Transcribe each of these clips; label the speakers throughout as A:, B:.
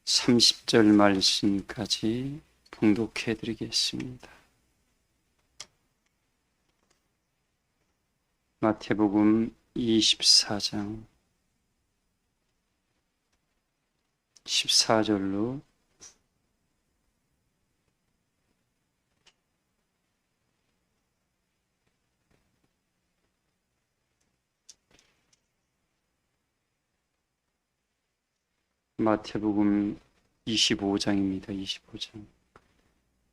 A: 30절 말씀까지 봉독해 드리겠습니다. 마태복음 24장 14절로 25장입니다.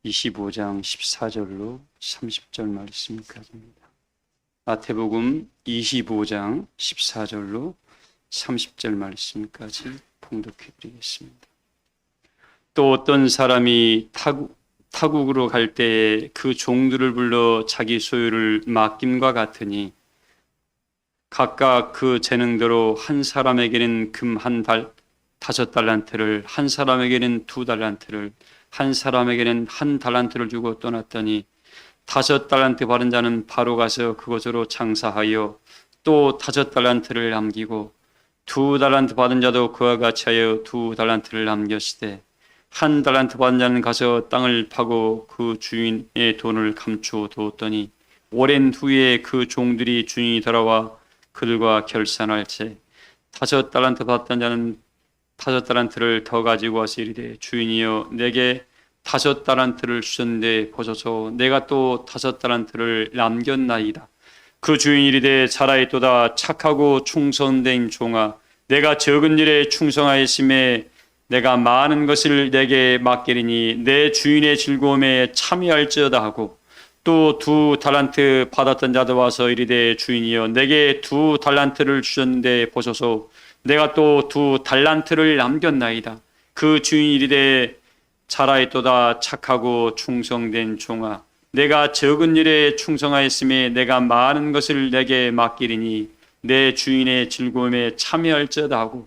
A: 25장 14절로 30절 말씀까지입니다. 마태복음 25장 14절로 30절 말씀까지 봉독해 드리겠습니다. 또 어떤 사람이 타국으로 갈 때에 그 종들을 불러 자기 소유를 맡김과 같으니 각각 그 재능대로 한 사람에게는 금 한 달 5달란트를, 한 사람에게는 2달란트를, 한 사람에게는 1달란트를 주고 떠났더니 5달란트 받은 자는 바로 가서 그것으로 장사하여 또 5달란트를 남기고 2달란트 받은 자도 그와 같이 하여 2달란트를 남겼으되 1달란트 받은 자는 가서 땅을 파고 그 주인의 돈을 감추어 두었더니 오랜 후에 그 종들이 주인이 돌아와 그들과 결산할 때 5달란트 받던 자는 5달란트를 더 가지고 와서 이르되 주인이여 내게 5달란트를 주셨는데 보소서 내가 또 5달란트를 남겼나이다. 그 주인이 이르되 잘하였도다 착하고 충성된 종아 내가 적은 일에 충성하였음에 내가 많은 것을 내게 맡기리니 내 주인의 즐거움에 참여할지어다 하고 또 2달란트 받았던 자도 와서 이르되 주인이여 내게 2달란트를 주셨는데 보소서 내가 또 2달란트를 남겼나이다. 그 주인이 이르되 잘하였도다 착하고 충성된 종아 내가 적은 일에 충성하였음에 내가 많은 것을 내게 맡기리니 내 주인의 즐거움에 참여할지어다 하고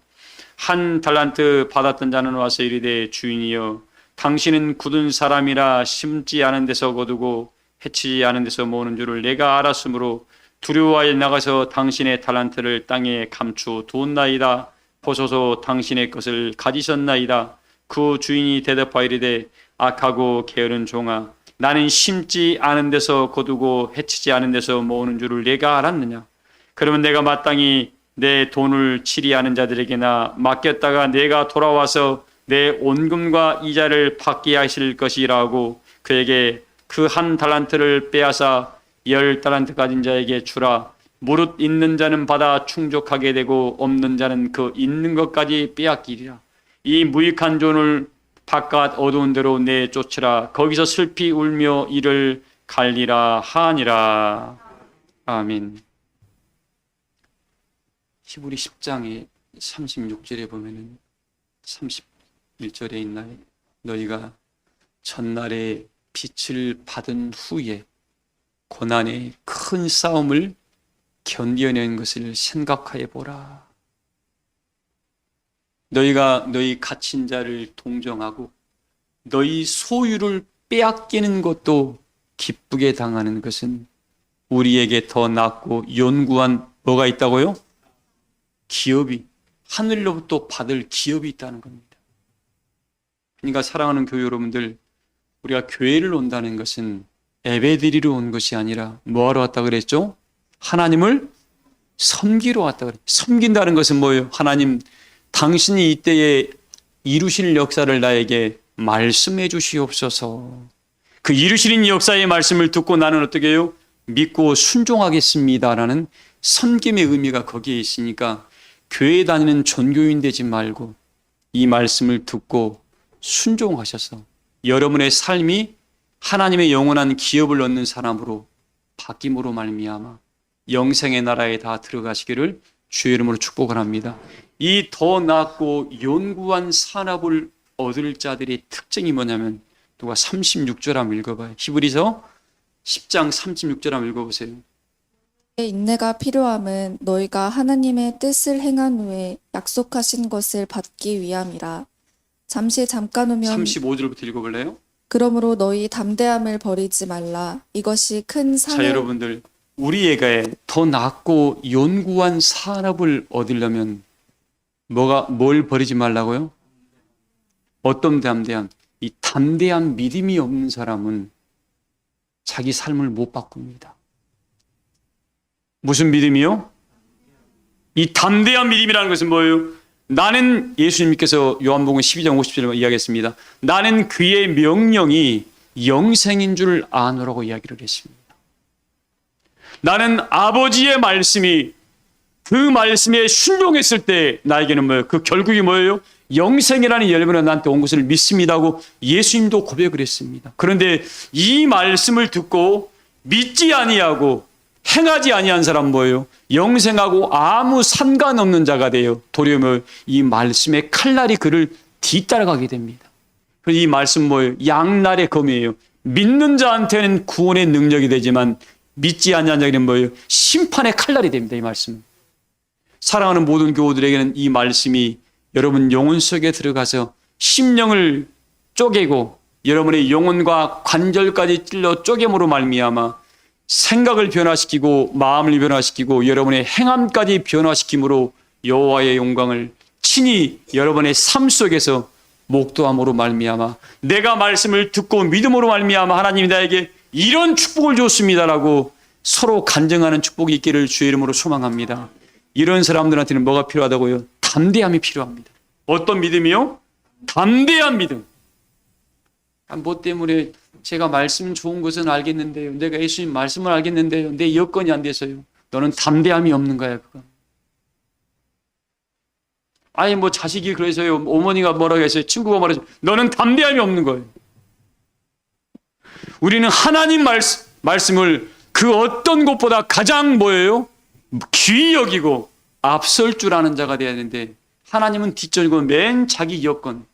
A: 1달란트 받았던 자는 와서 이르되 주인이여 당신은 굳은 사람이라 심지 않은 데서 거두고 해치지 않은 데서 모으는 줄을 내가 알았으므로 두려워하여 나가서 당신의 달란트를 땅에 감추어 두었나이다. 보소서 당신의 것을 가지셨나이다. 그 주인이 대답하여 이르되 악하고 게으른 종아 나는 심지 않은 데서 거두고 해치지 않은 데서 모으는 줄을 내가 알았느냐. 그러면 내가 마땅히 내 돈을 치리하는 자들에게나 맡겼다가 내가 돌아와서 내 온금과 이자를 받게 하실 것이라고 그에게 그 1달란트를 빼앗아 10달란트 가진 자에게 주라. 무릇 있는 자는 받아 충족하게 되고 없는 자는 그 있는 것까지 빼앗기리라. 이 무익한 종을 바깥 어두운 데로 내쫓으라. 거기서 슬피 울며 이를 갈리라 하니라. 아멘. 히브리 10장의 36절에 보면은 31절에 있나요? 너희가 전날에 빛을 받은 후에 고난의 큰 싸움을 견뎌낸 것을 생각하여 보라. 너희가 너희 갇힌 자를 동정하고 너희 소유를 빼앗기는 것도 기쁘게 당하는 것은 우리에게 더 낫고 연구한 뭐가 있다고요? 기업이, 하늘로부터 받을 기업이 있다는 겁니다. 그러니까 사랑하는 교회 여러분들, 우리가 교회를 온다는 것은 예배드리러 온 것이 아니라 뭐하러 왔다 그랬죠? 하나님을 섬기러 왔다 그랬죠. 섬긴다는 것은 뭐예요? 하나님 당신이 이때에 이루실 역사를 나에게 말씀해 주시옵소서. 그 이루시는 역사의 말씀을 듣고 나는 어떻게 해요? 믿고 순종하겠습니다라는 섬김의 의미가 거기에 있으니까 교회 다니는 전교인 되지 말고 이 말씀을 듣고 순종하셔서 여러분의 삶이 하나님의 영원한 기업을 얻는 사람으로 바뀜으로 말미암아 영생의 나라에 다 들어가시기를 주의 이름으로 축복을 합니다. 이 더 낫고 연구한 산업을 얻을 자들의 특징이 뭐냐면 누가 36절 한번 읽어봐요. 히브리서 10장 36절 한번 읽어보세요.
B: 인내가 필요함은 너희가 하나님의 뜻을 행한 후에 약속하신 것을 받기 위함이라. 잠시 잠깐 후면
A: 35절부터 읽어볼래요?
B: 그러므로 너희 담대함을 버리지 말라. 이것이 큰
A: 자,
B: 상을
A: 여러분들 우리에게 더 낫고 연구한 산업을 얻으려면 뭘 버리지 말라고요? 어떤 담대함? 이 담대한 믿음이 없는 사람은 자기 삶을 못 바꿉니다. 무슨 믿음이요? 이 담대한 믿음이라는 것은 뭐예요? 나는, 예수님께서 요한복음 12장 50절에 이야기했습니다. 나는 그의 명령이 영생인 줄 아노라고 이야기를 했습니다. 나는 아버지의 말씀이, 그 말씀에 순종했을 때 나에게는 뭐예요? 그 결국이 뭐예요? 영생이라는 열매가 나한테 온 것을 믿습니다고 예수님도 고백을 했습니다. 그런데 이 말씀을 듣고 믿지 아니하고 행하지 아니한 사람 뭐예요? 영생하고 아무 상관없는 자가 돼요. 도리어 이 말씀의 칼날이 그를 뒤따라가게 됩니다. 이 말씀 뭐예요? 양날의 검이에요. 믿는 자한테는 구원의 능력이 되지만 믿지 아니한 자에게는 뭐예요? 심판의 칼날이 됩니다. 이 말씀. 사랑하는 모든 교우들에게는 이 말씀이 여러분 영혼 속에 들어가서 심령을 쪼개고 여러분의 영혼과 관절까지 찔러 쪼개므로 말미암아 생각을 변화시키고 마음을 변화시키고 여러분의 행함까지 변화시킴으로 여호와의 영광을 친히 여러분의 삶 속에서 목도함으로 말미암아 내가 말씀을 듣고 믿음으로 말미암아 하나님이 나에게 이런 축복을 줬습니다라고 서로 간증하는 축복이 있기를 주의 이름으로 소망합니다. 이런 사람들한테는 뭐가 필요하다고요? 담대함이 필요합니다. 어떤 믿음이요? 담대한 믿음. 뭐 때문에 제가 말씀 좋은 것은 알겠는데요. 내가 예수님 말씀을 알겠는데요. 내 여건이 안 돼서요. 너는 담대함이 없는 거야, 그거. 아니 뭐 자식이 그래서요. 어머니가 뭐라고 했어요. 친구가 뭐라고 했어요. 너는 담대함이 없는 거예요. 우리는 하나님 말씀을 그 어떤 것보다 가장 뭐예요? 귀히 여기고 앞설 줄 아는 자가 되어야 하는데 하나님은 뒷전이고 맨 자기 여건.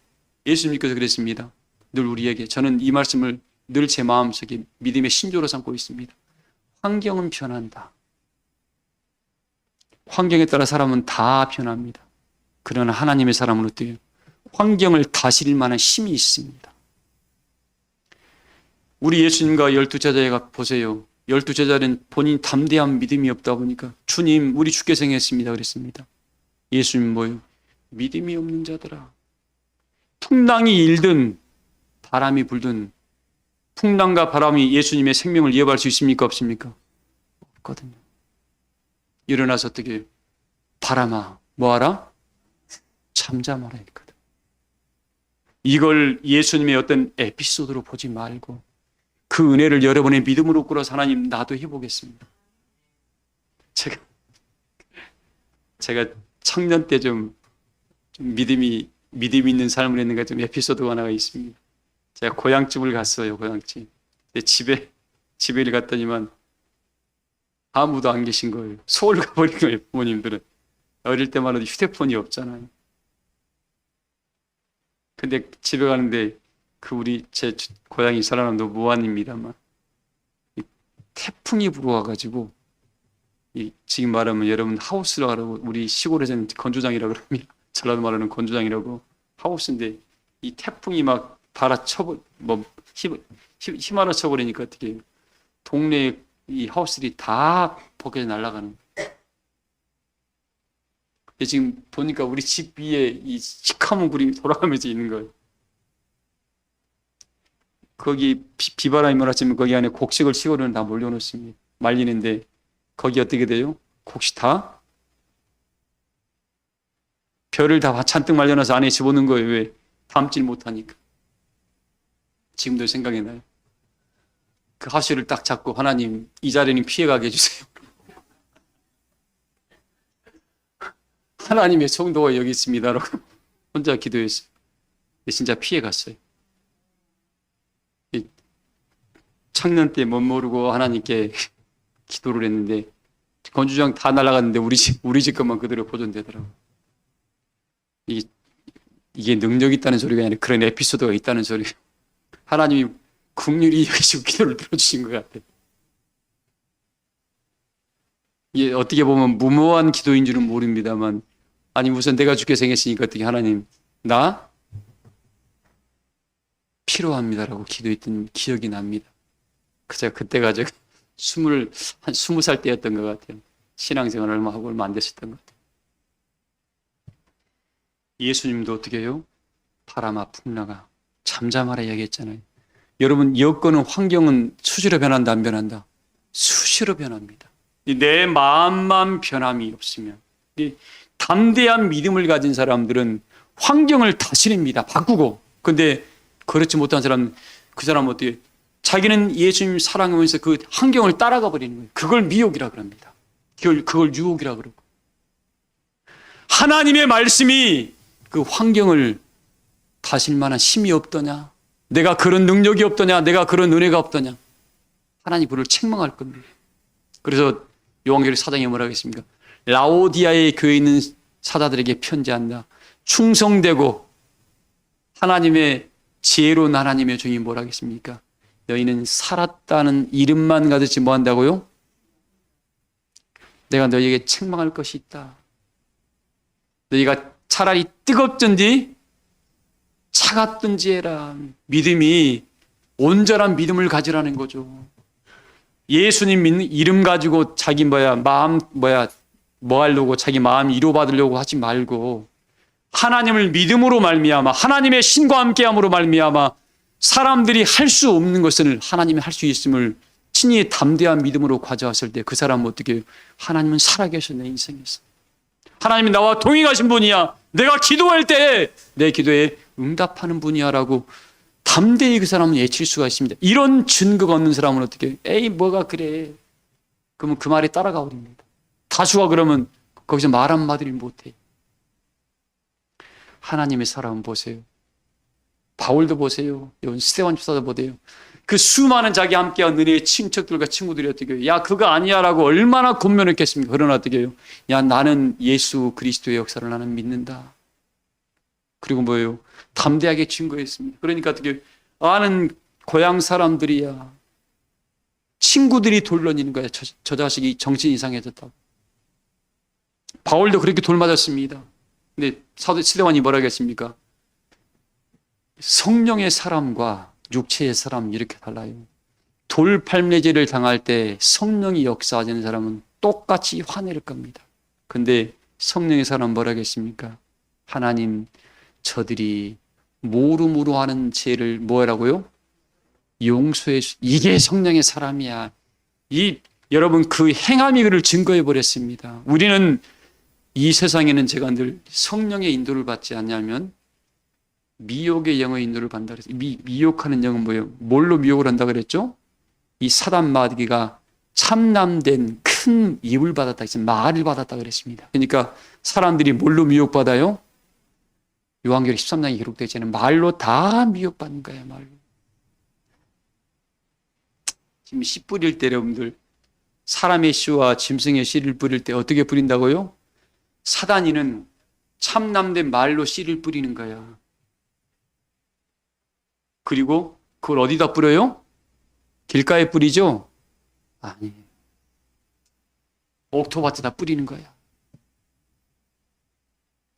A: 예수님께서 그랬습니다. 늘 우리에게 저는 이 말씀을 늘 제 마음속에 믿음의 신조로 삼고 있습니다. 환경은 변한다. 환경에 따라 사람은 다 변합니다. 그러나 하나님의 사람은 어때요? 환경을 다스릴 만한 힘이 있습니다. 우리 예수님과 12제자가 보세요. 12제자는 본인 담대한 믿음이 없다 보니까 주님 우리 주께서 행했습니다 그랬습니다. 예수님 뭐예요? 믿음이 없는 자들아. 풍랑이 일든 바람이 불든 풍랑과 바람이 예수님의 생명을 이어갈 수 있습니까? 없습니까? 없거든요. 일어나서 어떻게 해요? 바람아 뭐하라? 잠잠하라 했거든. 이걸 예수님의 어떤 에피소드로 보지 말고 그 은혜를 여러분의 믿음으로 끌어서 하나님 나도 해보겠습니다. 제가 청년 때 좀 믿음이 있는 삶을 했는가 좀 에피소드가 하나가 있습니다. 제가 고향집을 갔어요. 고향집. 근데 집에 갔더니만 아무도 안 계신 거예요. 서울 가버린 거예요. 부모님들은. 어릴 때만 해도 휴대폰이 없잖아요. 근데 집에 가는데 제 고향이 살아남도 무안입니다만 태풍이 불어와가지고 지금 말하면 여러분 하우스라고 우리 시골에서는 건조장이라고 그럽니다. 전라도 말하는 건조장이라고 하우스인데 이 태풍이 막 휘말아 쳐버리니까 어떻게 동네 이 하우스들이 다 벗겨져 날아가는. 지금 보니까 우리 집 위에 이 시커먼 구름이 돌아가면서 있는 거예요. 거기 비바람이 몰아치면 거기 안에 곡식을 시골에는 다 몰려놓습니다. 말리는데 거기 어떻게 돼요? 곡식 다 별을 다 잔뜩 말려놔서 안에 집어넣는 거예요. 왜? 담질 못하니까. 지금도 생각이 나요. 그 하수를 딱 잡고 하나님 이 자리는 피해가게 해주세요. 하나님의 성도가 여기 있습니다라고 혼자 기도했어요. 근데 진짜 피해갔어요. 청년 때 못 모르고 하나님께 기도를 했는데 건조장 다 날아갔는데 우리 집 것만 그대로 보존되더라고요. 이게 능력이 있다는 소리가 아니라 그런 에피소드가 있다는 소리예요. 하나님이 긍휼히 여기시고 기도를 들어주신 것 같아요. 이게 어떻게 보면 무모한 기도인 줄은 모릅니다만 아니 우선 내가 죽게 생겼으니까 어떻게 하나님 나 필요합니다라고 기도했던 기억이 납니다. 제가 그때가 제가 20살 때였던 것 같아요. 신앙생활 얼마 하고 얼마 안 됐었던 것 같아요. 예수님도 어떻게 해요? 바람아 풍랑아 잠잠하라 얘기했잖아요. 여러분 여건은 환경은 수시로 변한다 안 변한다? 수시로 변합니다. 내 마음만 변함이 없으면 담대한 믿음을 가진 사람들은 환경을 다스립니다. 바꾸고. 근데 그렇지 못한 사람은 그 사람은 어떻게 자기는 예수님 사랑하면서 그 환경을 따라가 버리는 거예요. 그걸 미혹이라 그럽니다. 그걸 유혹이라 그러고. 하나님의 말씀이 그 환경을 다스릴 만한 힘이 없더냐? 내가 그런 능력이 없더냐? 내가 그런 은혜가 없더냐? 하나님 그를 책망할 겁니다. 그래서 요한계시록 4장에 뭐라 하겠습니까? 라오디아의 교회에 있는 사자들에게 편지한다. 충성되고 하나님의 지혜로운 하나님의 종이 뭐라 하겠습니까? 너희는 살았다는 이름만 가졌지 뭐 한다고요? 내가 너희에게 책망할 것이 있다. 너희가 차라리 뜨겁든지 차갑든지 해라. 믿음이 온전한 믿음을 가지라는 거죠. 예수님 믿는 이름 가지고 자기 마음 뭐 하려고 자기 마음 위로받으려고 하지 말고 하나님을 믿음으로 말미암아 하나님의 신과 함께함으로 말미암아 사람들이 할 수 없는 것을 하나님이 할 수 있음을 친히 담대한 믿음으로 가져왔을 때 그 사람은 어떻게 해요? 하나님은 살아계셔 내 인생에서. 하나님이 나와 동행하신 분이야. 내가 기도할 때 내 기도에 응답하는 분이야 라고 담대히 그 사람은 외칠 수가 있습니다. 이런 증거가 없는 사람은 어떻게 해요? 에이 뭐가 그래. 그러면 그 말에 따라가 버립니다. 다수가 그러면 거기서 말 한마디를 못해요. 하나님의 사람 보세요. 바울도 보세요. 스데반 집사도 보세요. 그 수많은 자기 함께한 은혜의 친척들과 친구들이 어떻게 해요? 야 그거 아니야 라고 얼마나 권면했겠습니까? 그러나 어떻게 해요? 야 나는 예수 그리스도의 역사를 나는 믿는다. 그리고 뭐예요? 담대하게 증거했습니다. 그러니까 어떻게 해요? 아는 고향 사람들이야. 친구들이 돌려니는 거야. 저 자식이 정신 이상해졌다고. 바울도 그렇게 돌맞았습니다. 근데 사도 스데반이 뭐라 했습니까? 성령의 사람과 육체의 사람 이렇게 달라요. 돌팔매질을 당할 때 성령이 역사하는 사람은 똑같이 화낼 겁니다. 근데 성령의 사람 뭐라 했습니까? 하나님 저들이 모름으로 하는 죄를 뭐라고요? 용서해 주. 이게 성령의 사람이야. 여러분 그 행함이 그를 증거해 버렸습니다. 우리는 이 세상에는 제가 늘 성령의 인도를 받지 않냐면 미혹의 영의 인도를 받는다 그랬어요. 미혹하는 영은 뭐예요? 뭘로 미혹을 한다 그랬죠? 이 사단 마귀가 참남된 큰 입을 받았다 그랬어요. 말을 받았다 그랬습니다. 그러니까 사람들이 뭘로 미혹받아요? 요한계시록 13장에 기록되어 있잖아요. 말로 다 미혹받는 거예요. 말로. 지금 씨 뿌릴 때 여러분들 사람의 씨와 짐승의 씨를 뿌릴 때 어떻게 뿌린다고요? 사단이는 참남된 말로 씨를 뿌리는 거야. 그리고 그걸 어디다 뿌려요? 길가에 뿌리죠? 아니. 옥토밭에다 뿌리는 거야.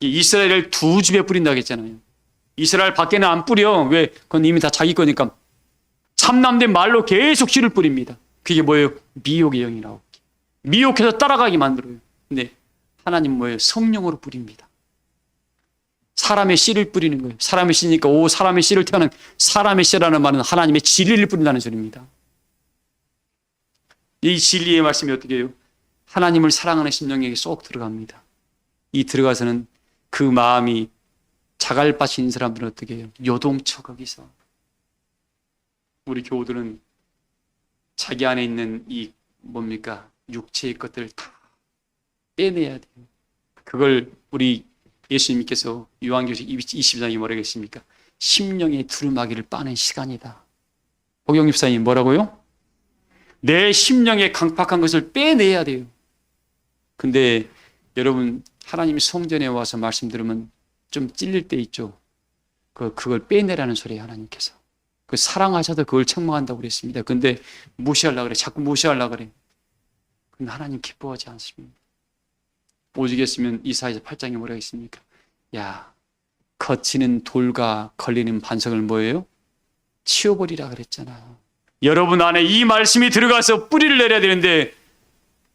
A: 이스라엘을 두 집에 뿌린다고 했잖아요. 이스라엘 밖에는 안 뿌려. 왜? 그건 이미 다 자기 거니까. 참남된 말로 계속 씨를 뿌립니다. 그게 뭐예요? 미혹의 영이라고. 미혹해서 따라가게 만들어요. 근데 하나님 뭐예요? 성령으로 뿌립니다. 사람의 씨를 뿌리는 거예요. 사람의 씨니까 사람의 씨를 태어난 사람의 씨라는 말은 하나님의 진리를 뿌린다는 소리입니다. 이 진리의 말씀이 어떻게 해요? 하나님을 사랑하는 심령에게 쏙 들어갑니다. 이 들어가서는 그 마음이 자갈밭이 있는 사람들은 어떻게 해요? 요동쳐 거기서. 우리 교우들은 자기 안에 있는 이 뭡니까? 육체의 것들을 다 빼내야 돼요. 그걸 우리 예수님께서 요한계시록 20장에 뭐라고 했습니까? 심령의 두루마기를 빠는 시간이다. 복영 집사님 뭐라고요? 내 심령의 강팍한 것을 빼내야 돼요. 근데 여러분 하나님이 성전에 와서 말씀 들으면 좀 찔릴 때 있죠. 그걸 빼내라는 소리예요. 하나님께서. 그 사랑하셔도 그걸 책망한다고 그랬습니다. 근데 무시하려고 그래. 자꾸 무시하려고 그래. 근데 하나님 기뻐하지 않습니다. 오죽했으면 이사야서 8장에 뭐라고 했습니까? 야, 거치는 돌과 걸리는 반석을 뭐예요? 치워버리라 그랬잖아. 여러분 안에 이 말씀이 들어가서 뿌리를 내려야 되는데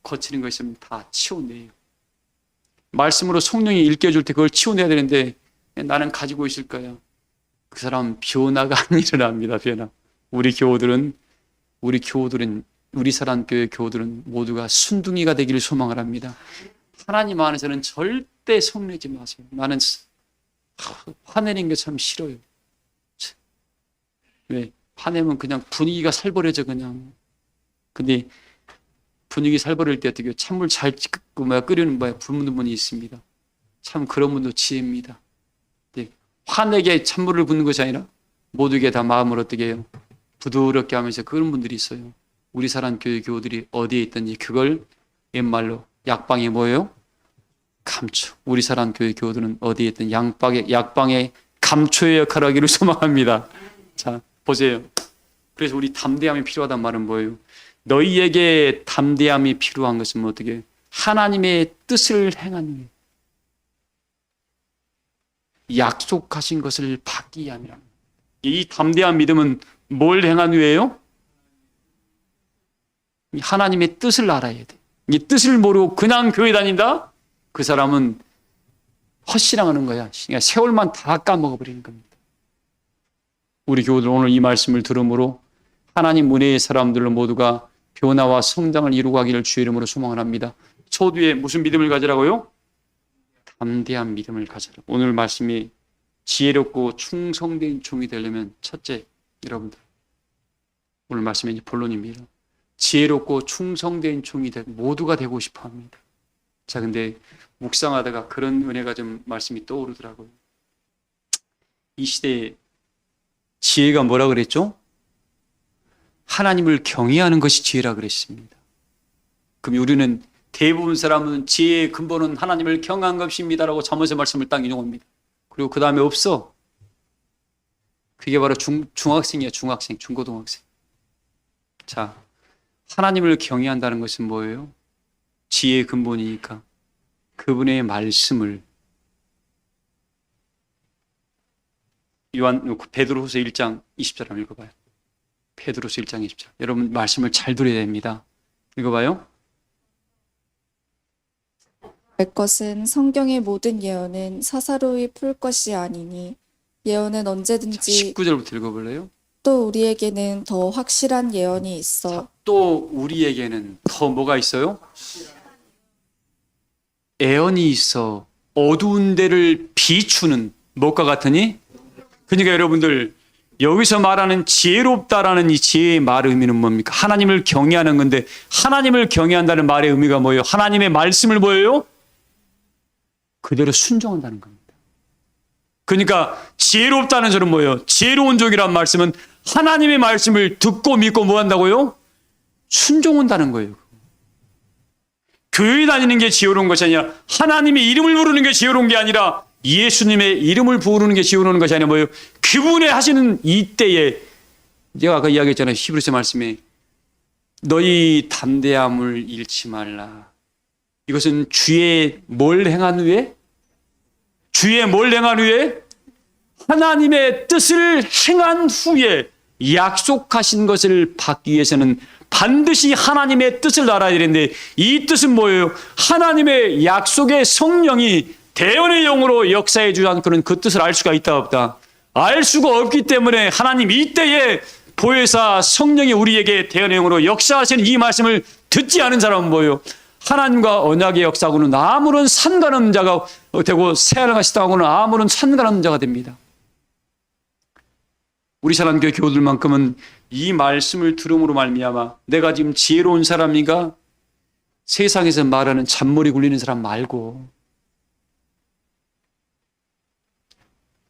A: 거치는 거 있으면 다 치워내요. 말씀으로 성령이 일깨워줄 때 그걸 치워내야 되는데 나는 가지고 있을 거야. 그 사람은 변화가 안 일어납니다. 변화. 우리 우리 사랑교회 교우들은 모두가 순둥이가 되기를 소망을 합니다. 하나님 안에서는 절대 성내지 마세요. 나는 화내는 게 참 싫어요. 왜? 화내면 그냥 분위기가 살벌해져 그냥. 근데 분위기 살벌할 때 어떻게 찬물 잘 끓이는 붓는 분이 있습니다. 참 그런 분도 지혜입니다. 화내게 찬물을 붓는 것이 아니라 모두에게 다 마음을 어떻게 해요? 부드럽게 하면서 그런 분들이 있어요. 우리 사랑교회 교우들이 어디에 있든지 그걸 옛말로 약방에 뭐예요? 감초. 우리 사랑교회 교우들은 어디에 있든 약방의 감초의 역할을 하기를 소망합니다. 자, 보세요. 그래서 우리 담대함이 필요하단 말은 뭐예요? 너희에게 담대함이 필요한 것은 어떻게? 하나님의 뜻을 행하는 약속하신 것을 받기 위함이라. 이 담대한 믿음은 뭘 행한 후에요? 하나님의 뜻을 알아야 돼. 이 뜻을 모르고 그냥 교회 다닌다? 그 사람은 헛신앙하는 거야. 그냥 세월만 다 까먹어버리는 겁니다. 우리 교우들 오늘 이 말씀을 들음으로 하나님 은혜의 사람들로 모두가 변화와 성장을 이루고 가기를 주의 이름으로 소망을 합니다. 초두에 무슨 믿음을 가지라고요? 담대한 믿음을 가져라. 오늘 말씀이 지혜롭고 충성된 종이 되려면 첫째, 여러분들 오늘 말씀의 이제 본론입니다. 지혜롭고 충성된 종이 모두가 되고 싶어 합니다. 자, 근데 묵상하다가 그런 은혜가 좀 말씀이 떠오르더라고요. 이 시대에 지혜가 뭐라 그랬죠? 하나님을 경외하는 것이 지혜라 그랬습니다. 그럼 우리는 대부분 사람은 지혜의 근본은 하나님을 경외한 것입니다라고 잠언의 말씀을 딱 인용합니다. 그리고 그 다음에 없어. 그게 바로 중학생이에요. 중학생, 중고등학생. 자, 하나님을 경외한다는 것은 뭐예요? 지혜의 근본이니까 그분의 말씀을 베드로후서 1장 20절 한번 읽어봐요. 베드로후서 1장 20절. 여러분 말씀을 잘 들어야 됩니다. 읽어봐요.
B: 알 것은 성경의 모든 예언은 사사로이 풀 것이 아니니 예언은 언제든지
A: 19절부터 읽어볼래요?
B: 또 우리에게는 더 확실한 예언이 있어
A: 또 우리에게는 더 뭐가 있어요? 예언이 있어. 어두운 데를 비추는 무엇과 같으니? 그러니까 여러분들 여기서 말하는 지혜롭다라는 이 지혜의 말의 의미는 뭡니까? 하나님을 경외하는 건데 하나님을 경외한다는 말의 의미가 뭐예요? 하나님의 말씀을 뭐예요? 그대로 순종한다는 겁니다. 그러니까 지혜롭다는 소리는 뭐예요? 지혜로운 종이란 말씀은 하나님의 말씀을 듣고 믿고 뭐 한다고요? 순종한다는 거예요. 교회 다니는 게 지혜로운 것이 아니라 하나님의 이름을 부르는 게 지혜로운 게 아니라 예수님의 이름을 부르는 게 지혜로운 것이 아니라 뭐예요? 그분의 하시는 이때에 제가 아까 이야기했잖아요. 히브리서 말씀에 너희 담대함을 잃지 말라. 이것은 주의 뭘 행한 후에? 주의 뭘 행한 후에? 하나님의 뜻을 행한 후에 약속하신 것을 받기 위해서는 반드시 하나님의 뜻을 알아야 되는데 이 뜻은 뭐예요? 하나님의 약속의 성령이 대언의 영으로 역사해 주지 않고는 그 뜻을 알 수가 있다 없다? 알 수가 없기 때문에 하나님 이때에 보혜사 성령이 우리에게 대언의 영으로 역사하시는 이 말씀을 듣지 않은 사람은 뭐예요? 하나님과 언약의 역사하고는 아무런 상관없는 자가 되고 새하늘하시다고는 아무런 상관없는 자가 됩니다. 우리 사랑교회 교우들만큼은 이 말씀을 들음으로 말미암아 내가 지금 지혜로운 사람인가? 세상에서 말하는 잔머리 굴리는 사람 말고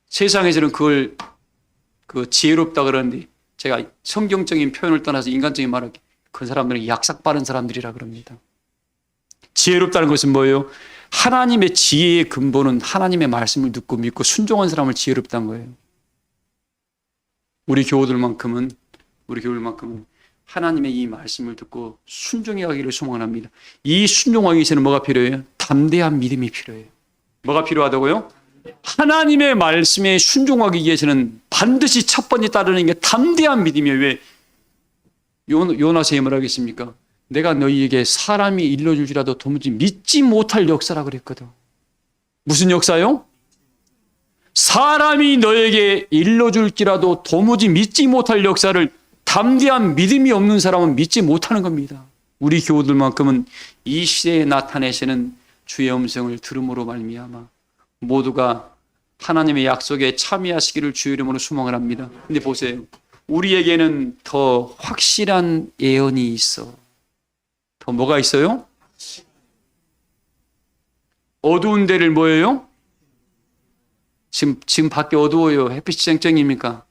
A: 세상에서는 그걸 지혜롭다 그러는데 제가 성경적인 표현을 떠나서 인간적인 말을 그 사람들은 약삭 빠른 사람들이라 그럽니다. 지혜롭다는 것은 뭐예요? 하나님의 지혜의 근본은 하나님의 말씀을 듣고 믿고 순종한 사람을 지혜롭다는 거예요. 우리 교우들만큼은 하나님의 이 말씀을 듣고 순종해 가기를 소망합니다. 이 순종하기 위해서는 뭐가 필요해요? 담대한 믿음이 필요해요. 뭐가 필요하다고요? 하나님의 말씀에 순종하기 위해서는 반드시 첫 번째 따르는 게 담대한 믿음이에요. 왜? 요나서에 뭐라 하겠습니까? 내가 너희에게 사람이 일러줄지라도 도무지 믿지 못할 역사라 그랬거든. 무슨 역사요? 사람이 너에게 일러줄지라도 도무지 믿지 못할 역사를 담대한 믿음이 없는 사람은 믿지 못하는 겁니다. 우리 교우들만큼은 이 시대에 나타내시는 주의 음성을 들음으로 말미암아 모두가 하나님의 약속에 참여하시기를 주의 이름으로 소망을 합니다. 근데 보세요. 우리에게는 더 확실한 예언이 있어. 더 뭐가 있어요? 어두운 데를 뭐예요? 지금 밖에 어두워요. 햇빛이 쨍쨍입니까?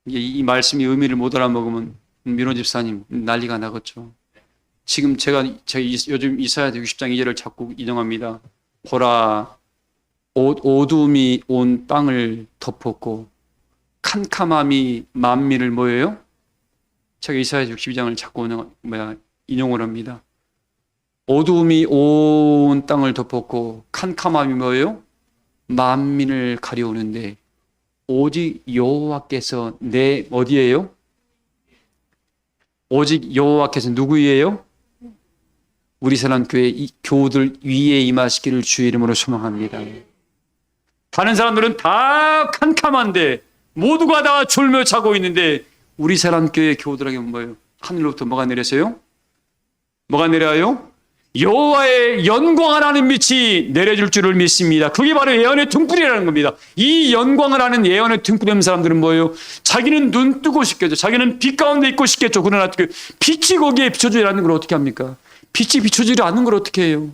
A: 이 말씀이 의미를 못 알아먹으면 민호 집사님 난리가 나겠죠. 지금 제가 요즘 이사야 60장 2절을 자꾸 인용합니다. 보라, 어두움이 온 땅을 덮었고 캄캄함이 만민을 뭐예요? 제가 이사야 62장을 자꾸 인용을 합니다. 어두움이 온 땅을 덮었고 캄캄함이 뭐예요? 만민을 가려우는데 오직 여호와께서 내 어디예요? 오직 여호와께서 누구예요? 우리 사랑교회 교우들 위에 임하시기를 주의 이름으로 소망합니다. 다른 사람들은 다 캄캄한데 모두가 다 졸며 자고 있는데 우리 사랑교회 교우들에게 뭐예요? 하늘로부터 뭐가 내렸어요? 뭐가 내려요? 여호와의 영광을 아는 빛이 내려줄 줄을 믿습니다. 그게 바로 예언의 등불이라는 겁니다. 이 영광을 아는 예언의 등불이 없는 사람들은 뭐예요? 자기는 눈 뜨고 싶겠죠. 자기는 빛 가운데 있고 싶겠죠. 그러나 빛이 거기에 비춰지지 않는 걸 어떻게 합니까? 빛이 비춰지지 않는 걸 어떻게 해요?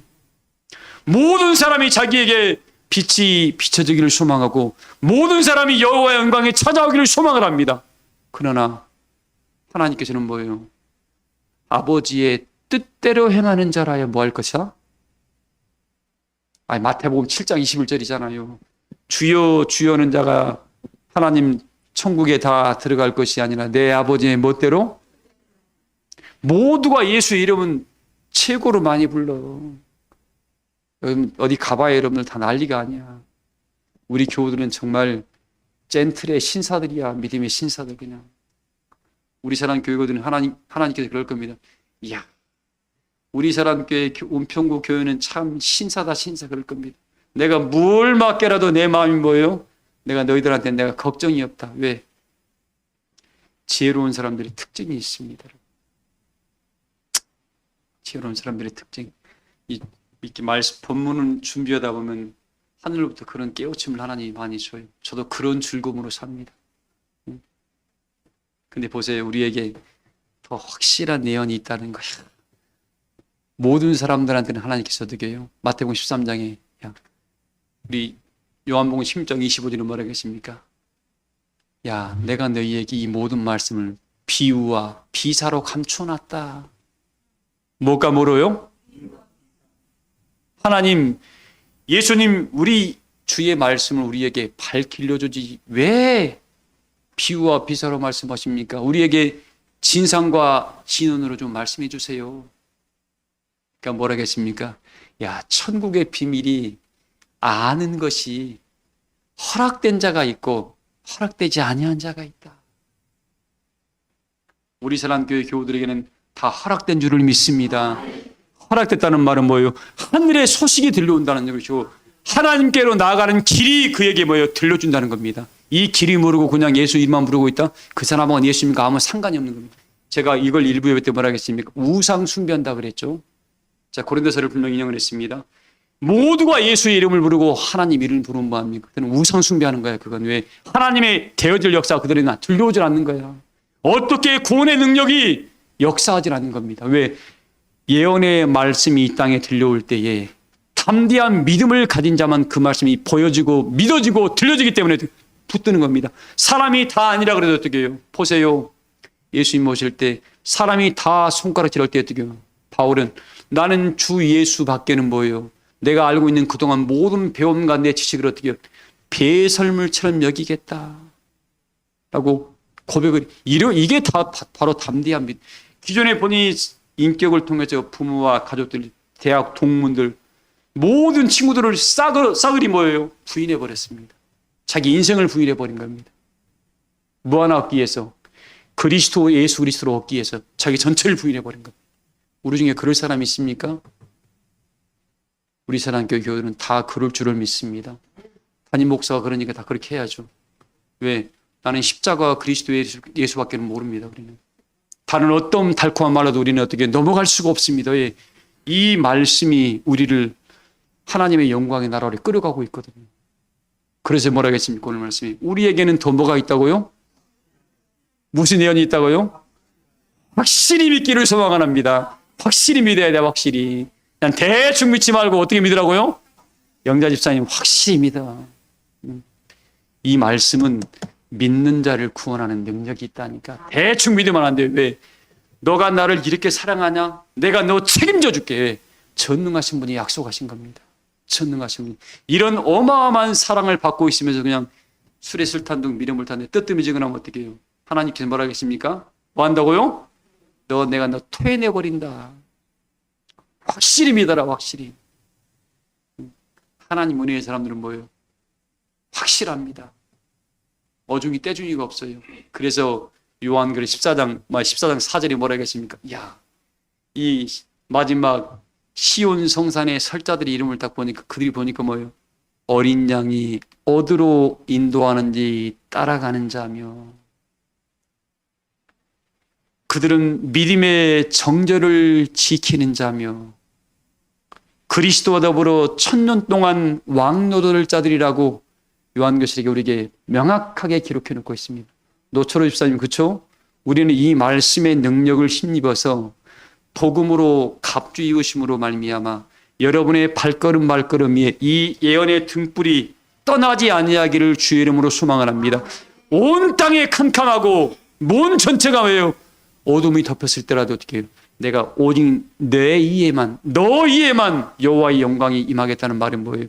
A: 모든 사람이 자기에게 빛이 비춰지기를 소망하고 모든 사람이 여호와의 영광에 찾아오기를 소망을 합니다. 그러나 하나님께서는 뭐예요? 아버지의 뜻대로 행하는 자라야 뭐 할 것이야? 마태복음 7장 21절이잖아요. 주여 주여는 자가 하나님 천국에 다 들어갈 것이 아니라 내 아버지의 멋대로 모두가 예수 이름은 최고로 많이 불러. 어디 가봐야 여러분들 다 난리가 아니야. 우리 교우들은 정말 젠틀의 신사들이야. 믿음의 신사들 그냥. 우리 사람 교회거들은 하나님께서 그럴 겁니다. 이야, 우리 사람 교회 은평구 교회는 참 신사다 신사 그럴 겁니다. 내가 뭘 맡게라도 내 마음이 뭐예요? 내가 너희들한테 내가 걱정이 없다. 왜? 지혜로운 사람들의 특징이 있습니다. 지혜로운 사람들의 특징. 이렇게 본문을 준비하다 보면 하늘로부터 그런 깨우침을 하나님이 많이 줘요. 저도 그런 즐거움으로 삽니다. 근데 보세요. 우리에게 더 확실한 예언이 있다는 거야. 모든 사람들한테는 하나님께서 어떻게 해요? 마태복음 13장에 우리 요한복음 16장 25절은 뭐라고 했습니까? 야, 내가 너희에게 이 모든 말씀을 비유와 비사로 감춰놨다. 뭐가 뭐로요? 하나님, 예수님 우리 주의 말씀을 우리에게 밝힐려주지 왜 비유와 비사로 말씀하십니까? 우리에게 진상과 진언으로 좀 말씀해 주세요. 그러니까 뭐라고 했습니까? 야, 천국의 비밀이 아는 것이 허락된 자가 있고 허락되지 아니한 자가 있다. 우리 사랑교회 교우들에게는 다 허락된 줄을 믿습니다. 허락됐다는 말은 뭐예요? 하늘의 소식이 들려온다는 것이고 하나님께로 나아가는 길이 그에게 뭐예요? 들려준다는 겁니다. 이 길이 모르고 그냥 예수 이름만 부르고 있다? 그 사람하고는 예수님과 아무 상관이 없는 겁니다. 제가 이걸 일부 예배 때 뭐라 했습니까? 우상 숭배한다 그랬죠. 자, 고린도서를 분명히 인용을 했습니다. 모두가 예수의 이름을 부르고 하나님 이름을 부르면 뭐합니까? 그는 우상 숭배하는 거야. 그건 왜? 하나님의 되어질 역사가 그들에게 들려오질 않는 거야. 어떻게 구원의 능력이 역사하질 않는 겁니다. 왜? 예언의 말씀이 이 땅에 들려올 때에 담대한 믿음을 가진 자만 그 말씀이 보여지고 믿어지고 들려지기 때문에 붙드는 겁니다. 사람이 다 아니라 그래도 어떻게 해요? 보세요. 예수님 모실 때 사람이 다 손가락질 할 때 어떻게 해요? 바울은 나는 주 예수 밖에는 뭐예요? 내가 알고 있는 그동안 모든 배움과 내 지식을 어떻게 해요? 배설물처럼 여기겠다 라고 고백을 이게 다 바로 담대한 믿음. 기존에 본인이 인격을 통해서 부모와 가족들, 대학 동문들 모든 친구들을 싸그리 뭐예요? 부인해 버렸습니다. 자기 인생을 부인해 버린 겁니다. 뭐 하나 얻기 위해서 그리스도 예수 그리스도를 얻기 위해서 자기 전체를 부인해 버린 겁니다. 우리 중에 그럴 사람이 있습니까? 우리 사랑교회 교회는 다 그럴 줄을 믿습니다. 담임 목사가 그러니까 다 그렇게 해야죠. 왜? 나는 십자가와 그리스도 예수밖에 모릅니다. 우리는 다른 어떤 달콤한 말로도 우리는 어떻게 넘어갈 수가 없습니다. 왜? 이 말씀이 우리를 하나님의 영광의 나라로 끌어가고 있거든요. 그래서 뭐라 하겠습니까? 오늘 말씀이 우리에게는 더 뭐가 있다고요? 무슨 예언이 있다고요? 확실히 믿기를 소망합니다. 확실히 믿어야 돼. 확실히. 그냥 대충 믿지 말고 어떻게 믿으라고요? 영자 집사님 확실히 믿어. 이 말씀은 믿는 자를 구원하는 능력이 있다니까. 대충 믿으면 안 돼요. 왜? 너가 나를 이렇게 사랑하냐? 내가 너 책임져 줄게. 전능하신 분이 약속하신 겁니다. 전능하신 분. 이런 어마어마한 사랑을 받고 있으면서 그냥 술에 술탄 둥 미련물 탄데 뜨뜨미지거나 하면 어떻게 해요? 하나님께서 뭐라 하겠습니까? 뭐 한다고요? 내가 너 토해내버린다. 확실히 믿어라. 확실히. 하나님 은혜의 사람들은 뭐예요? 확실합니다. 어중이 떼중이가 없어요. 그래서 요한계시록 14장 4절에 뭐라 하겠습니까? 야, 이 마지막 시온 성산의 설자들의 이름을 딱 보니까 그들이 보니까 뭐예요? 어린 양이 어디로 인도하는지 따라가는 자며 그들은 믿음의 정절을 지키는 자며 그리스도와 더불어 1000년 동안 왕노릇을 자들이라고 요한계시록에 우리에게 명확하게 기록해 놓고 있습니다. 노철호 집사님 그렇죠? 우리는 이 말씀의 능력을 힘입어서 복음으로 갑주이으심으로 말미암아 여러분의 발걸음에 이 예언의 등불이 떠나지 아니하기를 주의 이름으로 소망을 합니다. 온 땅에 캄캄하고 온 전체가 왜요? 어둠이 덮였을 때라도 어떻게 해요? 내가 오직 너 이에만 여호와의 영광이 임하겠다는 말은 뭐예요?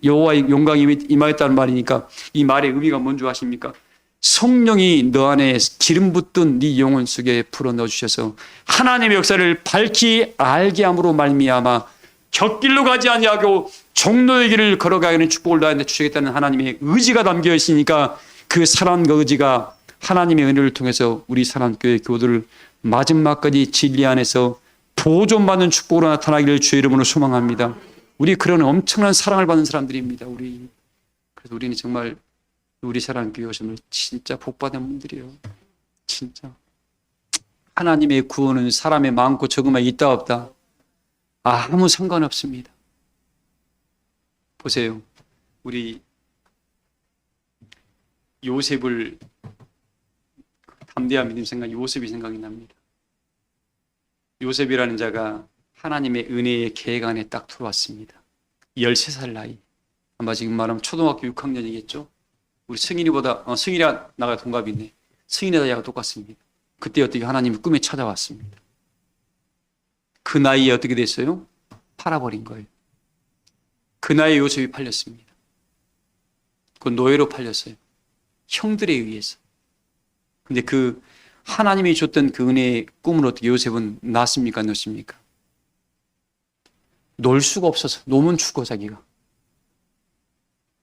A: 여호와의 영광이 임하겠다는 말이니까 이 말의 의미가 뭔지 아십니까? 성령이 너 안에 기름 붓던 네 영혼 속에 불어넣어 주셔서 하나님의 역사를 밝히 알게 함으로 말미암아 곁길로 가지 아니하고 종로의 길을 걸어가게 하는 축복을 나한테 주시겠다는 하나님의 의지가 담겨 있으니까 그 사랑과 의지가 하나님의 은혜를 통해서 우리 사랑교회 교도를 마지막까지 진리 안에서 보존받는 축복으로 나타나기를 주의 이름으로 소망합니다. 우리 그런 엄청난 사랑을 받는 사람들입니다. 그래서 우리는 정말 우리 사랑교회 오시면 진짜 복받은 분들이에요. 진짜 하나님의 구원은 사람의 많고 적음에 있다 없다 아무 상관없습니다. 보세요. 우리 요셉을 담대한 믿음 생각 요셉이 생각이 납니다. 요셉이라는 자가 하나님의 은혜의 계획 안에 딱 들어왔습니다. 13살 나이. 아마 지금 말하면 초등학교 6학년이겠죠? 우리 승인이가 나가 동갑이 있네. 승인이 나이가 똑같습니다. 그때 어떻게 하나님이 꿈에 찾아왔습니다. 그 나이에 어떻게 됐어요? 팔아버린 거예요. 그 나이에 요셉이 팔렸습니다. 그 노예로 팔렸어요. 형들에 의해서. 근데 그 하나님이 줬던 그 은혜의 꿈을 어떻게 요셉은 낳습니까? 넣습니까? 놀 수가 없어서 놓으면 죽어 자기가.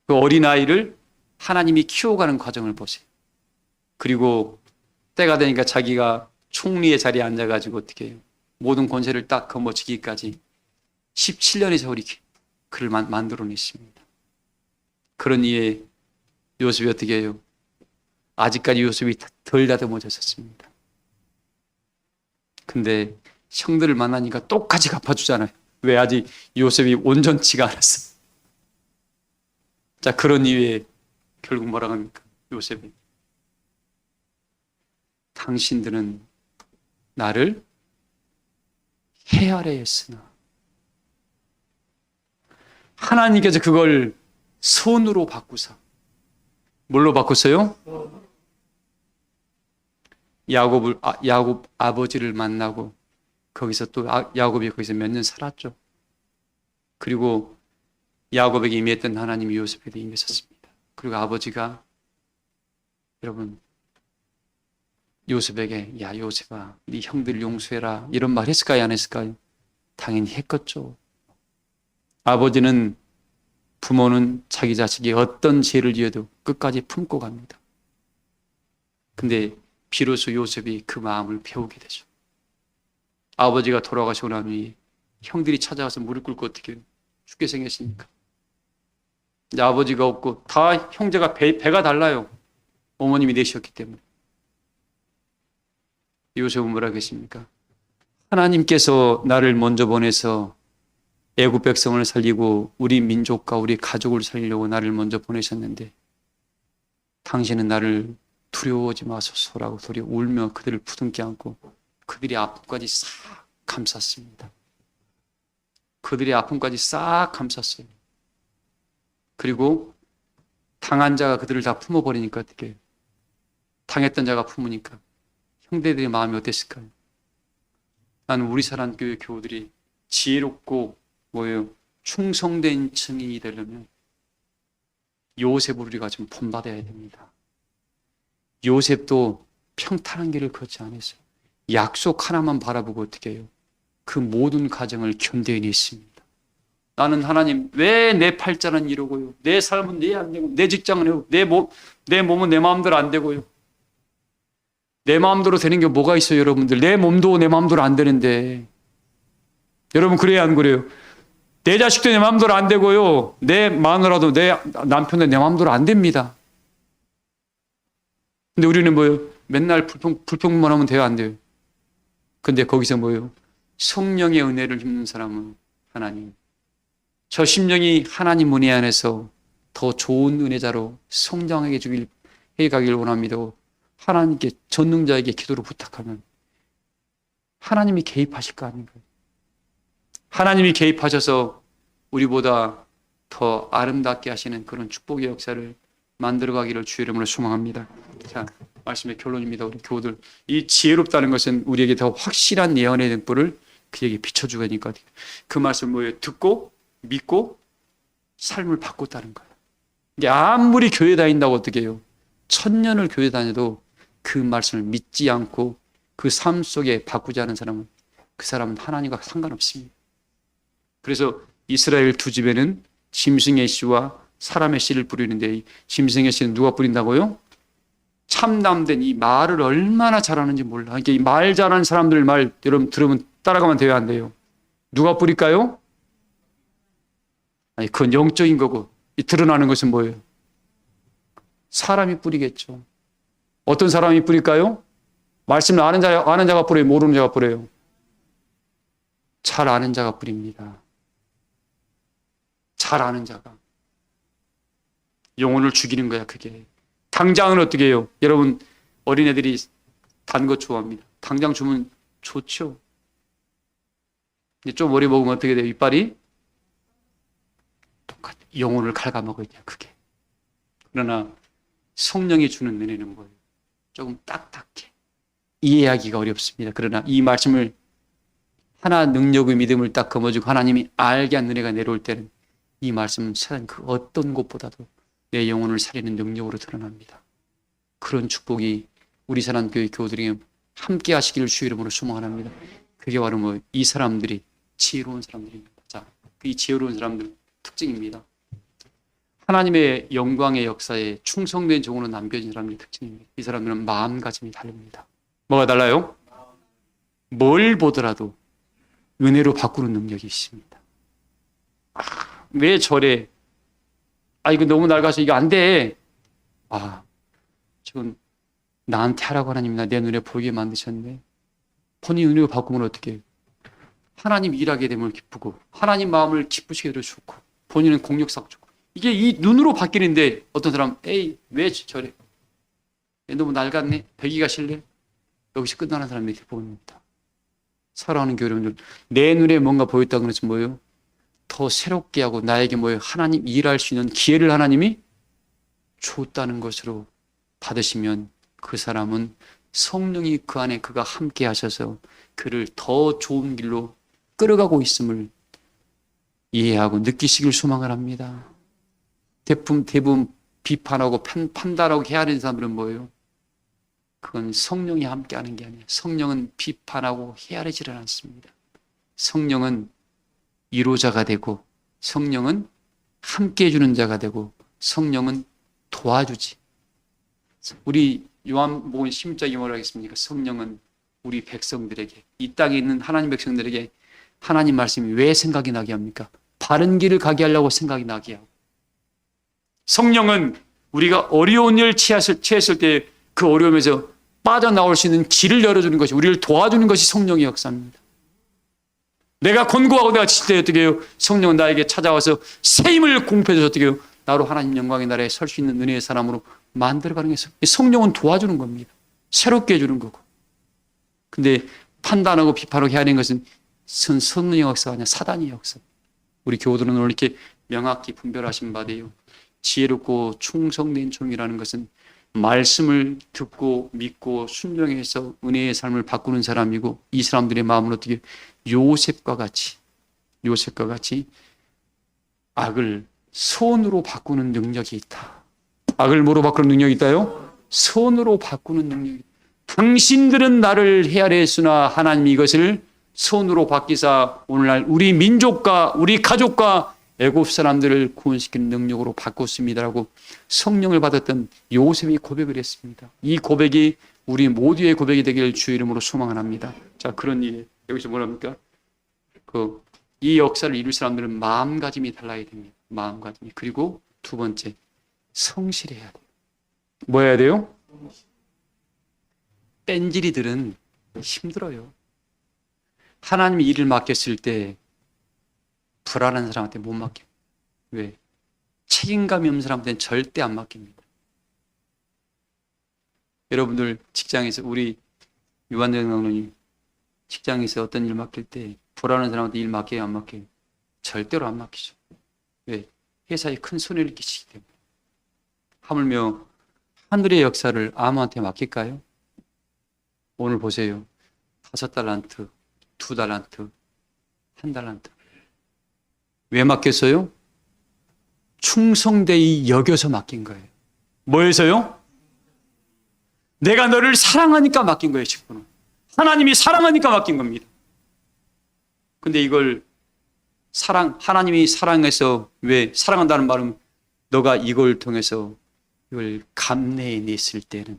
A: 그 어린아이를 하나님이 키워가는 과정을 보세요. 그리고 때가 되니까 자기가 총리의 자리에 앉아가지고 어떻게 해요? 모든 권세를 딱 거머쥐기까지 17년의 세월이 그를 만들어냈습니다. 그런 이에 요셉이 어떻게 해요? 아직까지 요셉이 덜 다듬어졌었습니다. 근데 형들을 만나니까 똑같이 갚아주잖아요. 왜 아직 요셉이 온전치가 않았어. 자, 그런 이유에 결국 뭐라고 합니까? 요셉이 당신들은 나를 헤아려 했으나 하나님께서 그걸 손으로 바꾸사. 뭘로 바꿨어요? 야곱 아버지를 만나고 거기서 또 야곱이 거기서 몇 년 살았죠. 그리고 야곱에게 임했던 하나님이 요셉에게 임했었습니다. 그리고 아버지가 여러분 요셉에게 야 요셉아 네 형들 용서해라 이런 말 했을까요? 안 했을까요? 당연히 했겠죠. 아버지는 부모는 자기 자식이 어떤 죄를 지어도 끝까지 품고 갑니다. 근데 비로소 요셉이 그 마음을 배우게 되죠. 아버지가 돌아가시고 난 후에 형들이 찾아와서 무릎 꿇고 어떻게 죽게 생겼습니까? 이제 아버지가 없고 다 형제가 배가 달라요. 어머님이 넷이었기 때문에. 요셉은 뭐라 했습니까? 하나님께서 나를 먼저 보내서 애굽 백성을 살리고 우리 민족과 우리 가족을 살리려고 나를 먼저 보내셨는데 당신은 나를 두려워하지 마소서라고 소리 울며 그들을 부둥켜 안고 그들의 아픔까지 싹 감쌌습니다. 그들의 아픔까지 싹 감쌌어요. 그리고 당한 자가 그들을 다 품어버리니까 어떻게 해요? 당했던 자가 품으니까 형제들의 마음이 어땠을까요? 나는 우리 사랑교회 교우들이 지혜롭고 뭐예요? 충성된 증인이 되려면 요셉을 우리가 좀 본받아야 됩니다. 요셉도 평탄한 길을 걷지 않았어요. 약속 하나만 바라보고 어떻게 해요? 그 모든 가정을 견뎌냈습니다. 나는 하나님 왜 내 팔자는 이러고요? 내 삶은 내 안 되고 내 직장은 해요. 내 몸은 내 마음대로 안 되고요. 내 마음대로 되는 게 뭐가 있어요, 여러분들? 내 몸도 내 마음대로 안 되는데. 여러분 그래야 안 그래요? 내 자식도 내 마음대로 안 되고요. 내 마누라도 내 남편도 내 마음대로 안 됩니다. 근데 우리는 뭐예요? 맨날 불평만 하면 돼요, 안 돼요? 근데 거기서 뭐예요? 성령의 은혜를 힘는 사람은 하나님. 저 심령이 하나님 은혜 안에서 더 좋은 은혜자로 성장해 가길 원합니다. 하나님께 전능자에게 기도로 부탁하면 하나님이 개입하실 거 아닌가요? 하나님이 개입하셔서 우리보다 더 아름답게 하시는 그런 축복의 역사를 만들어가기를 주의 이름으로 소망합니다. 자, 말씀의 결론입니다. 우리 교우들, 이 지혜롭다는 것은 우리에게 더 확실한 예언의 등불을 그에게 비춰주니까 그 말씀을 뭐예요? 듣고 믿고 삶을 바꿨다는 거예요. 이게 아무리 교회 다닌다고 어떻게 해요? 1000년을 교회 다녀도 그 말씀을 믿지 않고 그 삶 속에 바꾸지 않은 사람은 그 사람은 하나님과 상관없습니다. 그래서 이스라엘 두 집에는 짐승의 씨와 사람의 씨를 뿌리는데 짐승의 씨는 누가 뿌린다고요? 참남된 이 말을 얼마나 잘하는지 몰라. 그러니까 이 말 잘하는 사람들 말 여러분 들으면 따라가면 돼요, 안 돼요? 누가 뿌릴까요? 아니, 그건 영적인 거고 이 드러나는 것은 뭐예요? 사람이 뿌리겠죠. 어떤 사람이 뿌릴까요? 말씀을 아는 자가 뿌려요? 모르는 자가 뿌려요? 잘 아는 자가 뿌립니다. 잘 아는 자가. 영혼을 죽이는 거야, 그게. 당장은 어떻게 해요? 여러분, 어린애들이 단 거 좋아합니다. 당장 주면 좋죠. 근데 좀 오래 먹으면 어떻게 돼요? 이빨이? 똑같아. 영혼을 갉아먹어야 그게. 그러나 성령이 주는 은혜는 뭐예요? 조금 딱딱해. 이해하기가 어렵습니다. 그러나 이 말씀을 하나 능력의 믿음을 딱 거머쥐고 하나님이 알게 한 은혜가 내려올 때는 이 말씀은 세상 그 어떤 것보다도 내 영혼을 살리는 능력으로 드러납니다. 그런 축복이 우리 사랑교회 교우들에게 함께 하시기를 주의 이름으로 소망합니다. 그게 바로 뭐 이 사람들이 지혜로운 사람들입니다. 자, 이 지혜로운 사람들 특징입니다. 하나님의 영광의 역사에 충성된 종으로 남겨진 사람들의 특징입니다. 이 사람들은 마음가짐이 다릅니다. 뭐가 달라요? 뭘 보더라도 은혜로 바꾸는 능력이 있습니다. 왜 저래? 이거 너무 낡아서 이거 안 돼. 지금 나한테 하라고 하나님이 내 눈에 보이게 만드셨네. 본인 은혜로 바꾸면 어떻게 해요? 하나님 일하게 되면 기쁘고 하나님 마음을 기쁘시게 해도 좋고 본인은 공력 쌓고 좋고 이게 이 눈으로 바뀌는데 어떤 사람 왜 저래? 너무 낡았네? 배기가 싫네? 여기서 끝나는 사람이 대부분입니다. 사랑하는 교회 여러분들, 내 눈에 뭔가 보였다는 것은 뭐예요? 더 새롭게 하고 나에게 뭐예요? 하나님 일할 수 있는 기회를 하나님이 줬다는 것으로 받으시면 그 사람은 성령이 그 안에 그가 함께 하셔서 그를 더 좋은 길로 끌어가고 있음을 이해하고 느끼시길 소망을 합니다. 대부분 비판하고 판단하고 해야 하는 사람들은 뭐예요? 그건 성령이 함께 하는 게 아니에요. 성령은 비판하고 헤아리지를 않습니다. 성령은 위로자가 되고 성령은 함께 해주는 자가 되고 성령은 도와주지. 우리 요한복음 16장이 뭐라고 했습니까? 성령은 우리 백성들에게 이 땅에 있는 하나님 백성들에게 하나님 말씀이 왜 생각이 나게 합니까? 바른 길을 가게 하려고 생각이 나게 하고 성령은 우리가 어려운 일을 취했을 때 그 어려움에서 빠져나올 수 있는 길을 열어주는 것이, 우리를 도와주는 것이 성령의 역사입니다. 내가 곤고하고 내가 지칠 때 어떻게 해요? 성령은 나에게 찾아와서 새 힘을 공급해줘서 어떻게 해요? 나로 하나님 영광의 나라에 설 수 있는 은혜의 사람으로 만들어가는 게 성령은 도와주는 겁니다. 새롭게 해주는 거고. 근데 판단하고 비판하고 해야 하는 것은 성령의 역사가 아니라 사단의 역사. 우리 교우들은 오늘 이렇게 명확히 분별하신 바돼요. 지혜롭고 충성된 종이라는 것은 말씀을 듣고 믿고 순종해서 은혜의 삶을 바꾸는 사람이고, 이 사람들의 마음은 어떻게 요셉과 같이 악을 선으로 바꾸는 능력이 있다. 악을 뭐로 바꾸는 능력이 있다요? 선으로 바꾸는 능력이 있다. 당신들은 나를 헤아렸으나 하나님이 이것을 선으로 바뀌사 오늘날 우리 민족과 우리 가족과 애굽 사람들을 구원시키는 능력으로 바꿨습니다라고 성령을 받았던 요셉이 고백을 했습니다. 이 고백이 우리 모두의 고백이 되기를 주의 이름으로 소망을 합니다. 자, 그런 일 여기서 뭐랍니까? 이 역사를 이룰 사람들은 마음가짐이 달라야 됩니다. 마음가짐이. 그리고 두 번째, 성실해야 돼요. 뭐 해야 돼요? 뺀질이들은 힘들어요. 하나님이 일을 맡겼을 때 불안한 사람한테 못 맡겨요. 왜? 책임감이 없는 사람한테는 절대 안 맡깁니다. 여러분들 직장에서, 우리 유한정 장로님 직장에서 어떤 일 맡길 때 불안한 사람한테 일 맡겨요, 안 맡겨요? 절대로 안 맡기죠. 왜? 회사에 큰 손해를 끼치기 때문에. 하물며 하늘의 역사를 아무한테 맡길까요? 오늘 보세요. 5달란트, 2달란트, 1달란트. 왜 맡겼어요? 충성되이 여겨서 맡긴 거예요. 뭐해서요? 내가 너를 사랑하니까 맡긴 거예요, 직분은. 하나님이 사랑하니까 맡긴 겁니다. 근데 이걸 하나님이 사랑해서, 왜 사랑한다는 말은 너가 이걸 통해서 이걸 감내해냈을 때는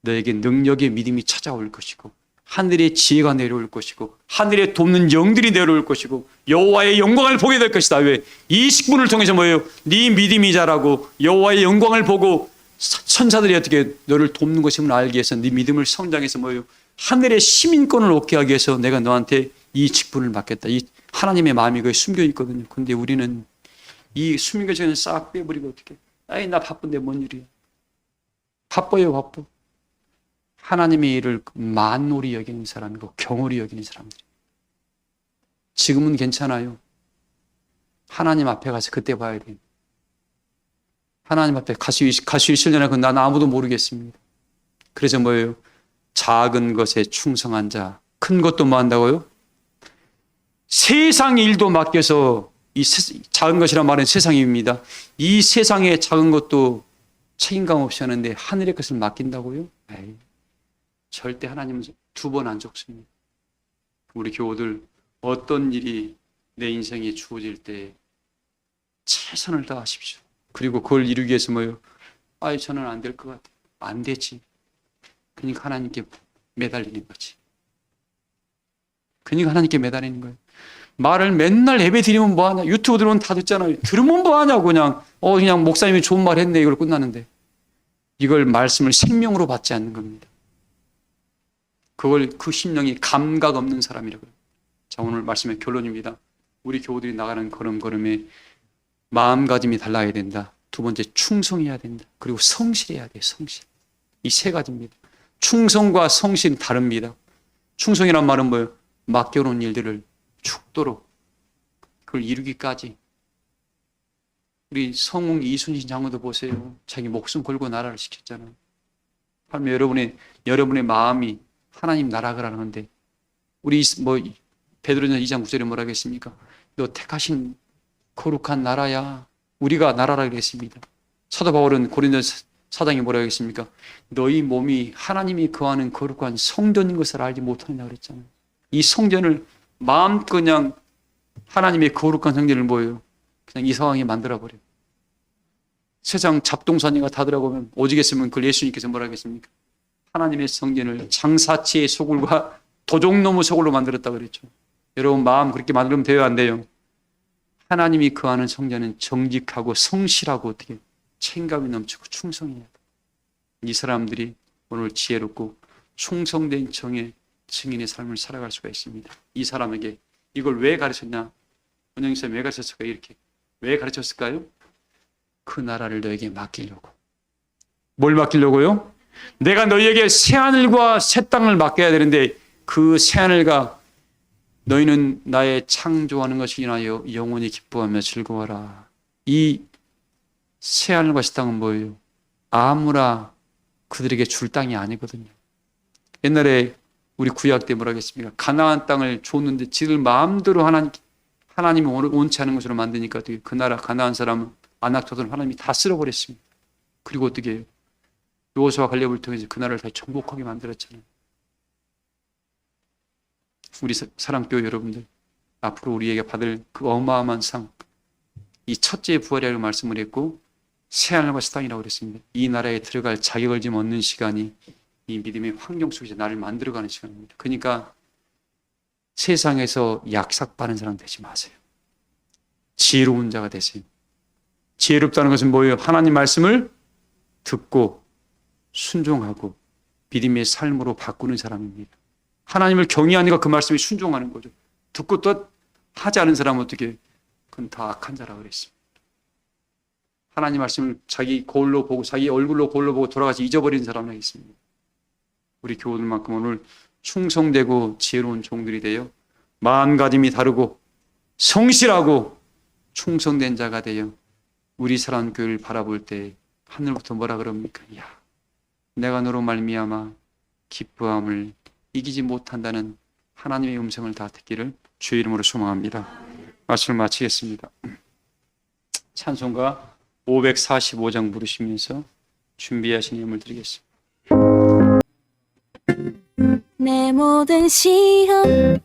A: 너에게 능력의 믿음이 찾아올 것이고, 하늘의 지혜가 내려올 것이고, 하늘에 돕는 영들이 내려올 것이고, 여호와의 영광을 보게 될 것이다. 왜? 이 직분을 통해서 뭐예요? 네 믿음이 자라고 여호와의 영광을 보고 천사들이 어떻게 너를 돕는 것임을 알기 위해서 네 믿음을 성장해서 뭐예요? 하늘의 시민권을 얻게 하기 위해서 내가 너한테 이 직분을 맡겼다. 이 하나님의 마음이 거기 숨겨 있거든요. 근데 우리는 이 숨긴 것을 싹 빼버리고 어떻게? 아이, 나 바쁜데 뭔 일이야? 바빠요, 바빠. 하나님의 일을 만홀히 여기는 사람이고 경홀히 여기는 사람들. 지금은 괜찮아요. 하나님 앞에 가서 그때 봐야 돼요. 하나님 앞에 가수 20년 건 난 아무도 모르겠습니다. 그래서 뭐예요? 작은 것에 충성한 자, 큰 것도 뭐 한다고요? 세상 일도 맡겨서, 이 작은 것이란 말은 세상입니다. 이 세상의 작은 것도 책임감 없이 하는데 하늘의 것을 맡긴다고요? 에이, 절대 하나님은 2번 안 적습니다. 우리 교우들, 어떤 일이 내 인생에 주어질 때 최선을 다하십시오. 그리고 그걸 이루기 위해서 뭐예요? 아이, 저는 안 될 것 같아요. 안 되지. 그러니까 하나님께 매달리는 거지. 그러니까 하나님께 매달리는 거예요. 말을 맨날 예배 드리면 뭐하냐? 유튜브 들으면 다 듣잖아요. 들으면 뭐하냐고. 그냥 목사님이 좋은 말 했네. 이걸 끝나는데. 이걸 말씀을 생명으로 받지 않는 겁니다. 그걸 그 심령이 감각 없는 사람이라고요. 자, 오늘 말씀의 결론입니다. 우리 교우들이 나가는 걸음걸음에 마음가짐이 달라야 된다. 두 번째, 충성해야 된다. 그리고 성실해야 돼요. 성실. 이 세 가지입니다. 충성과 성실은 다릅니다. 충성이란 말은 뭐예요? 맡겨놓은 일들을 죽도록 그걸 이루기까지. 우리 성웅 이순신 장로도 보세요. 자기 목숨 걸고 나라를 지켰잖아요. 하면 여러분의 마음이 하나님 나라가 하는데, 우리 베드로전서 2장 9절에 뭐라 했습니까? 너 택하신 거룩한 나라야. 우리가 나라라 그랬습니다. 사도 바울은 고린도서 4장에 뭐라 했습니까? 너희 몸이 하나님이 거하는 거룩한 성전인 것을 알지 못하느냐 그랬잖아요. 이 성전을 마음껏 그냥 하나님의 거룩한 성전을 뭐예요? 그냥 이 상황에 만들어버려요. 세상 잡동사니가 다 들어가면 오지겠으면 그걸 예수님께서 뭐라 하겠습니까? 하나님의 성전을 장사치의 소굴과 도적놈의 소굴로 만들었다고 그랬죠. 여러분, 마음 그렇게 만들면 돼요, 안 돼요? 하나님이 거하는 성전은 정직하고 성실하고 어떻게 책임감이 넘치고 충성해야 돼. 이 사람들이 오늘 지혜롭고 충성된 정의 증인의 삶을 살아갈 수가 있습니다. 이 사람에게 이걸 왜 가르쳤냐? 원영쌤 왜 가르쳤을까요? 이렇게 왜 가르쳤을까요? 그 나라를 너에게 맡기려고. 뭘 맡기려고요? 내가 너희에게 새하늘과 새 땅을 맡겨야 되는데 그 새하늘과 너희는 나의 창조하는 것이 인하여 영원히 기뻐하며 즐거워라. 이 새하늘과 새 땅은 뭐예요? 아무나 그들에게 줄 땅이 아니거든요. 옛날에 우리 구약 때 뭐라 하겠습니까? 가나안 땅을 줬는데 지들 마음대로 하나님이 원치 않은 것으로 만드니까 어떻게 그 나라 가나안 사람은 아낙토들 하나님이 다 쓸어버렸습니다. 그리고 어떻게 해요? 여호수아 갈렙을 통해서 그 나라를 다 정복하게 만들었잖아요. 우리 사랑교회 여러분들, 앞으로 우리에게 받을 그 어마어마한 상, 이 첫째 부활이라고 말씀을 했고 새하늘과 새 땅이라고 그랬습니다. 이 나라에 들어갈 자격을 좀 얻는 시간이 이 믿음의 환경 속에서 나를 만들어가는 시간입니다. 그러니까 세상에서 약삭받는 사람 되지 마세요. 지혜로운 자가 되세요. 지혜롭다는 것은 뭐예요? 하나님 말씀을 듣고 순종하고 믿음의 삶으로 바꾸는 사람입니다. 하나님을 경외하니까 그 말씀에 순종하는 거죠. 듣고 또 하지 않은 사람은 어떻게? 그건 다 악한 자라고 그랬습니다. 하나님 말씀을 자기 거울로 보고 자기 얼굴로 거울로 보고 돌아가서 잊어버린 사람이 있습니다. 우리 교우들만큼 오늘 충성되고 지혜로운 종들이 되어 마음가짐이 다르고 성실하고 충성된 자가 되어 우리 사랑교회를 바라볼 때 하늘부터 뭐라 그럽니까? 야, 내가 너로 말미암아 기뻐함을 이기지 못한다는 하나님의 음성을 다 듣기를 주의 이름으로 소망합니다. 말씀을 마치겠습니다. 찬송가 545장 부르시면서 준비하신 예물 드리겠습니다.
C: 내 모든 시험